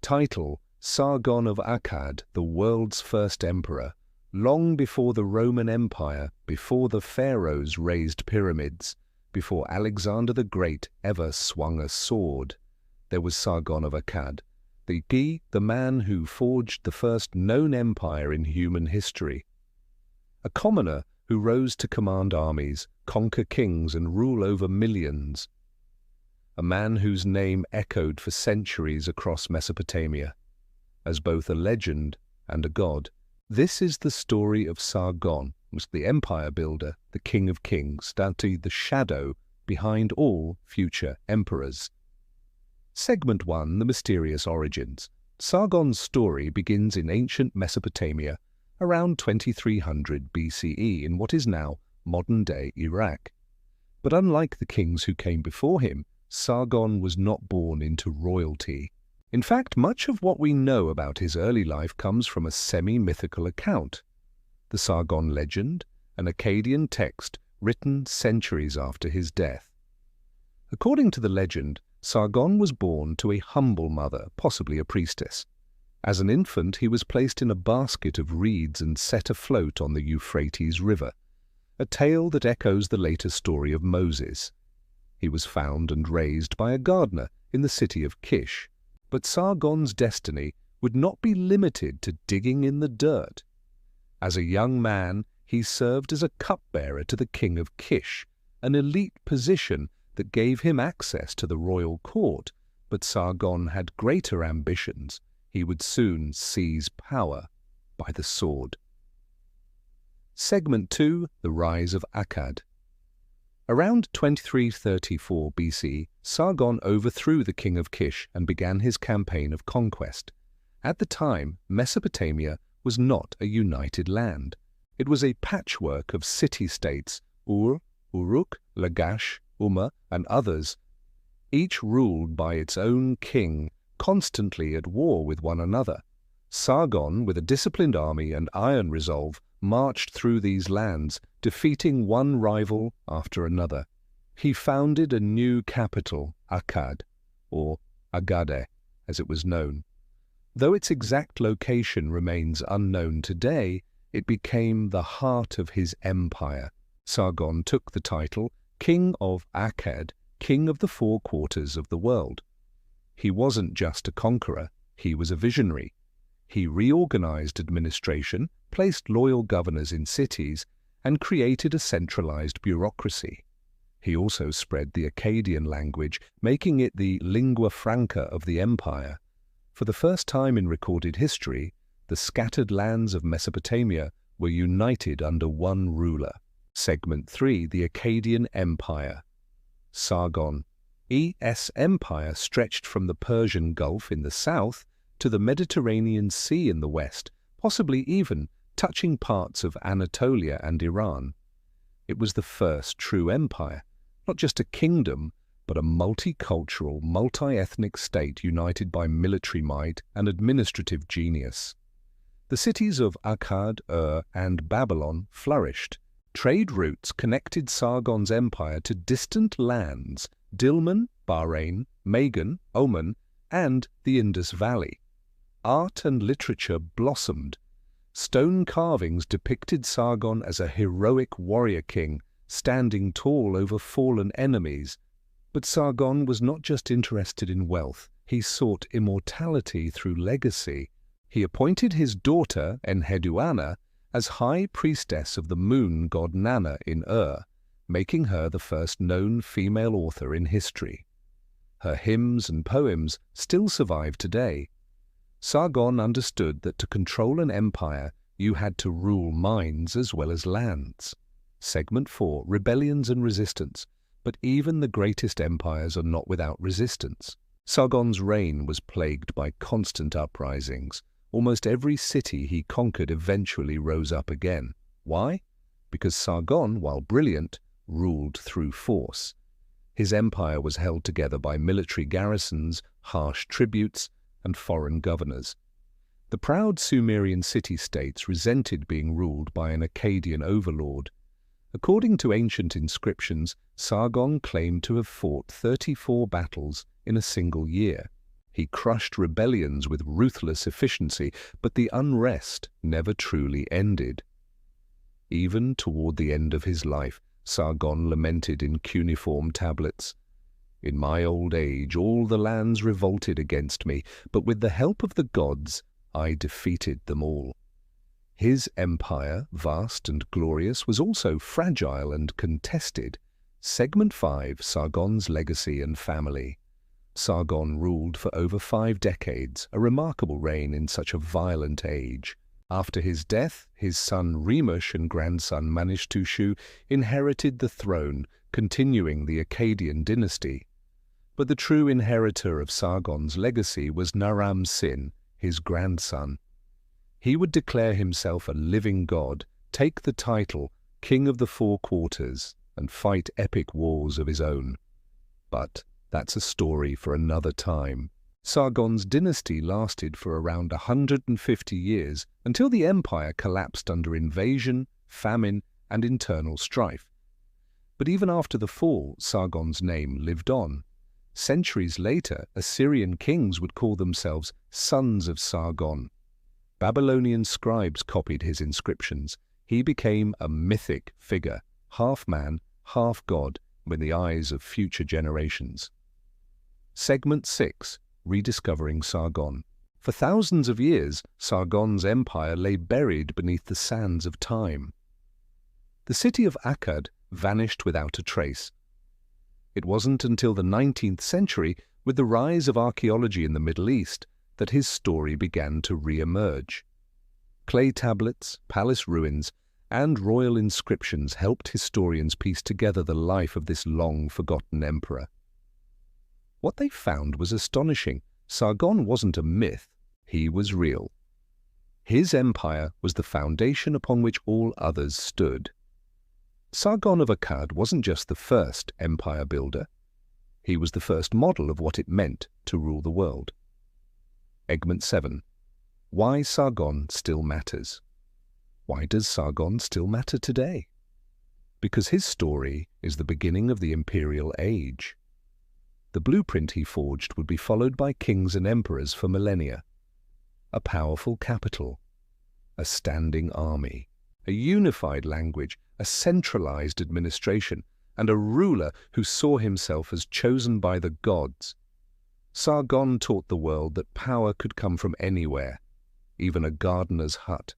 Title: Sargon of Akkad, the world's first emperor. Long before the Roman Empire, before the pharaohs raised pyramids, before Alexander the Great ever swung a sword, there was Sargon of Akkad, the man who forged the first known empire in human history. A commoner who rose to command armies, conquer kings, and rule over millions. A man whose name echoed for centuries across Mesopotamia, as both a legend and a god. This is the story of Sargon, was the empire builder, the king of kings, down to the shadow behind all future emperors. Segment 1, The Mysterious Origins. Sargon's story begins in ancient Mesopotamia, around 2300 BCE in what is now modern-day Iraq. But unlike the kings who came before him, Sargon was not born into royalty. In fact, much of what we know about his early life comes from a semi-mythical account. The Sargon legend, an Akkadian text written centuries after his death. According to the legend, Sargon was born to a humble mother, possibly a priestess. As an infant, he was placed in a basket of reeds and set afloat on the Euphrates River, a tale that echoes the later story of Moses. He was found and raised by a gardener in the city of Kish. But Sargon's destiny would not be limited to digging in the dirt. As a young man, he served as a cupbearer to the king of Kish, an elite position that gave him access to the royal court. But Sargon had greater ambitions. He would soon seize power by the sword. Segment 2, The Rise of Akkad. Around 2334 BC, Sargon overthrew the king of Kish and began his campaign of conquest. At the time, Mesopotamia was not a united land. It was a patchwork of city-states, Ur, Uruk, Lagash, Umma, and others, each ruled by its own king, constantly at war with one another. Sargon, with a disciplined army and iron resolve, marched through these lands, defeating one rival after another. He founded a new capital, Akkad, or Agade, as it was known. Though its exact location remains unknown today, it became the heart of his empire. Sargon took the title King of Akkad, King of the Four Quarters of the world. He wasn't just a conqueror, he was a visionary. He reorganized administration, placed loyal governors in cities, and created a centralized bureaucracy. He also spread the Akkadian language, making it the lingua franca of the empire. For the first time in recorded history, the scattered lands of Mesopotamia were united under one ruler. Segment 3, The Akkadian Empire. Sargon's empire stretched from the Persian Gulf in the south to the Mediterranean Sea in the west, possibly even touching parts of Anatolia and Iran. It was the first true empire, not just a kingdom, but a multicultural, multi-ethnic state united by military might and administrative genius. The cities of Akkad, and Babylon flourished. Trade routes connected Sargon's empire to distant lands, Dilmun, Bahrain, Magan, Oman, and the Indus Valley. Art and literature blossomed. Stone carvings depicted Sargon as a heroic warrior king, standing tall over fallen enemies. But Sargon was not just interested in wealth. He sought immortality through legacy. He appointed his daughter, Enheduanna, as high priestess of the moon god Nanna in making her the first known female author in history. Her hymns and poems still survive today. Sargon understood that to control an empire, you had to rule minds as well as lands. Segment 4, Rebellions and Resistance. But even the greatest empires are not without resistance. Sargon's reign was plagued by constant uprisings. Almost every city he conquered eventually rose up again. Why? Because Sargon, while brilliant, ruled through force. His empire was held together by military garrisons, harsh tributes, and foreign governors. The proud Sumerian city-states resented being ruled by an Akkadian overlord. According to ancient inscriptions, Sargon claimed to have fought 34 battles in a single year. He crushed rebellions with ruthless efficiency, but the unrest never truly ended. Even toward the end of his life, Sargon lamented in cuneiform tablets, "In my old age all the lands revolted against me, but with the help of the gods I defeated them all." His empire, vast and glorious, was also fragile and contested. Segment 5, Sargon's legacy and family. Sargon ruled for over 5 decades, a remarkable reign in such a violent age. After his death, his son Remush and grandson Manishtushu inherited the throne, continuing the Akkadian dynasty. But the true inheritor of Sargon's legacy was Naram-Sin, his grandson. He would declare himself a living god, take the title King of the Four Quarters, and fight epic wars of his own. But that's a story for another time. Sargon's dynasty lasted for around 150 years until the empire collapsed under invasion, famine, and internal strife. But even after the fall, Sargon's name lived on. Centuries later, Assyrian kings would call themselves sons of Sargon. Babylonian scribes copied his inscriptions. He became a mythic figure, half man, half god, in the eyes of future generations. Segment 6, Rediscovering Sargon. For thousands of years, Sargon's empire lay buried beneath the sands of time. The city of Akkad vanished without a trace. It wasn't until the 19th century, with the rise of archaeology in the Middle East, that his story began to re-emerge. Clay tablets, palace ruins, and royal inscriptions helped historians piece together the life of this long-forgotten emperor. What they found was astonishing. Sargon wasn't a myth, he was real. His empire was the foundation upon which all others stood. Sargon of Akkad wasn't just the first empire builder. He was the first model of what it meant to rule the world. Segment 7. Why Sargon still matters. Why does Sargon still matter today? Because his story is the beginning of the imperial age. The blueprint he forged would be followed by kings and emperors for millennia. A powerful capital, a standing army, a unified language, a centralized administration, and a ruler who saw himself as chosen by the gods. Sargon taught the world that power could come from anywhere, even a gardener's hut.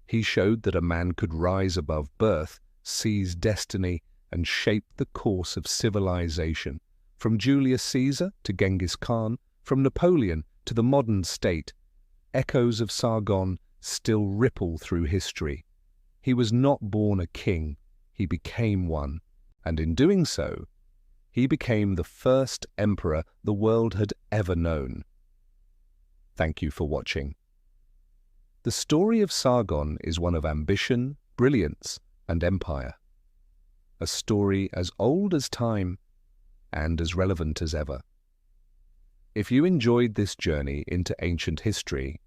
He showed that a man could rise above birth, seize destiny, and shape the course of civilization. From Julius Caesar to Genghis Khan, from Napoleon to the modern state, echoes of Sargon still ripple through history. He was not born a king, he became one, and in doing so, he became the first emperor the world had ever known. Thank you for watching. The story of Sargon is one of ambition, brilliance, and empire. A story as old as time and as relevant as ever. If you enjoyed this journey into ancient history,